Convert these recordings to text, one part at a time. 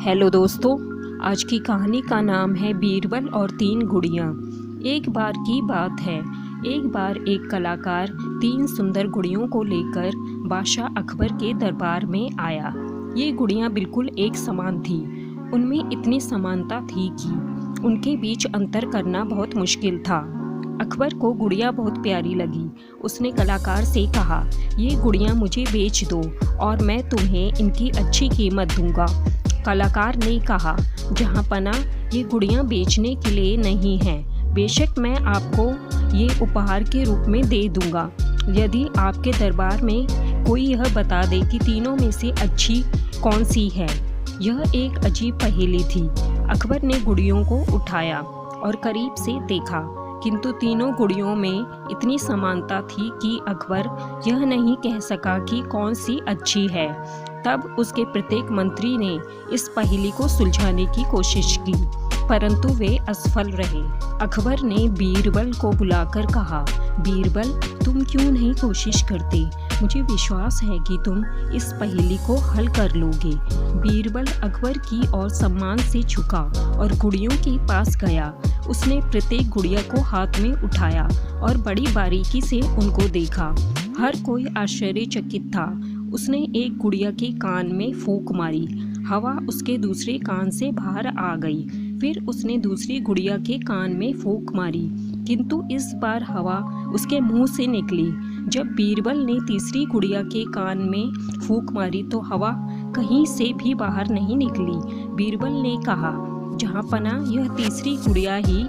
Hello दोस्तों, आज की कहानी का नाम है बीरबल और 3 गुड़ियाँ। एक बार की बात है, एक बार एक कलाकार 3 सुंदर गुड़ियों को लेकर बादशाह अकबर के दरबार में आया। ये गुड़ियाँ बिल्कुल एक समान थी। उनमें इतनी समानता थी कि उनके बीच अंतर करना बहुत मुश्किल था। अकबर को गुड़ियाँ बहुत प्यारी लगी। उसने कलाकार से कहा, ये गुड़ियाँ मुझे बेच दो और मैं तुम्हें इनकी अच्छी कीमत दूंगा। कलाकार ने कहा, जहाँ पना ये गुड़ियाँ बेचने के लिए नहीं हैं, बेशक मैं आपको ये उपहार के रूप में दे दूंगा, यदि आपके दरबार में कोई यह बता दे कि तीनों में से अच्छी कौन सी है। यह एक अजीब पहेली थी। अकबर ने गुड़ियों को उठाया और करीब से देखा, किंतु तीनों गुड़ियों में इतनी समानता थी कि अकबर यह नहीं कह सका कि कौन सी अच्छी है। तब उसके प्रत्येक मंत्री ने इस पहेली को सुलझाने की कोशिश की, परंतु वे असफल रहे। अकबर ने बीरबल को बुलाकर कहा, बीरबल, तुम क्यों नहीं कोशिश करते? मुझे विश्वास है कि तुम इस पहेली को हल कर लोगे। बीरबल अकबर की ओर सम्मान से झुका और गुड़ियों के पास गया। उसने प्रत्येक गुड़िया को हाथ में उठाया और बड़ी बारीकी से उनको देखा। हर कोई आश्चर्यचकित था। उसने एक गुड़िया के कान में फूंक मारी, हवा उसके दूसरे कान से बाहर आ गई। फिर उसने दूसरी गुड़िया के कान में फूंक मारी, किंतु इस बार हवा उसके मुंह से निकली। जब बीरबल ने तीसरी गुड़िया के कान में फूंक मारी तो हवा कहीं से भी बाहर नहीं निकली। बीरबल ने कहा, जहाँ पना यह तीसरी गुड़िया ही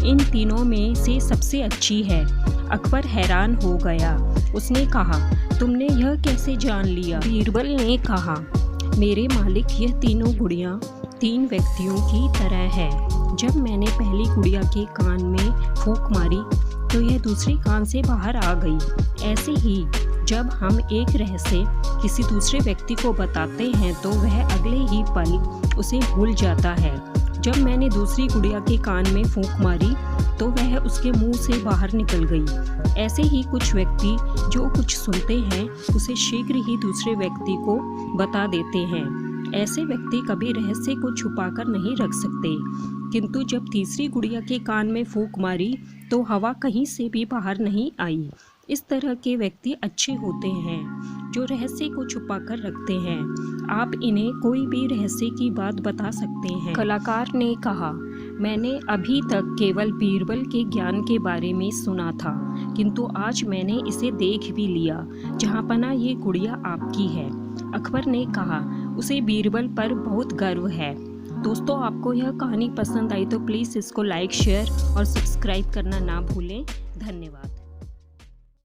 इन तीनों में से सबसे अच्छी है। अकबर हैरान हो गया। उसने कहा, तुमने यह कैसे जान लिया? बीरबल ने कहा, मेरे मालिक, यह तीनों गुड़ियाँ 3 व्यक्तियों की तरह है। जब मैंने पहली गुड़िया के कान में फूंक मारी तो यह दूसरे कान से बाहर आ गई। ऐसे ही जब हम एक रहस्य किसी दूसरे व्यक्ति को बताते हैं तो वह अगले ही पल उसे भूल जाता है। जब मैंने दूसरी गुड़िया के कान में फूंक मारी तो वह उसके मुंह से बाहर निकल गई। ऐसे ही कुछ व्यक्ति जो कुछ सुनते हैं उसे शीघ्र ही दूसरे व्यक्ति को बता देते हैं। ऐसे व्यक्ति कभी रहस्य को छुपाकर नहीं रख सकते, किंतु जब तीसरी गुड़िया के कान में फूंक मारी तो हवा कहीं से भी बाहर नहीं आई। इस तरह के व्यक्ति अच्छे होते हैं जो रहस्य को छुपाकर रखते हैं। आप इन्हें कोई भी रहस्य की बात बता सकते हैं। कलाकार ने कहा, मैंने अभी तक केवल बीरबल के ज्ञान के बारे में सुना था, किंतु आज मैंने इसे देख भी लिया। जहाँ पना ये गुड़िया आपकी है। अकबर ने कहा, उसे बीरबल पर बहुत गर्व है। दोस्तों, आपको यह कहानी पसंद आई तो प्लीज़ इसको लाइक, शेयर और सब्सक्राइब करना ना भूलें। धन्यवाद।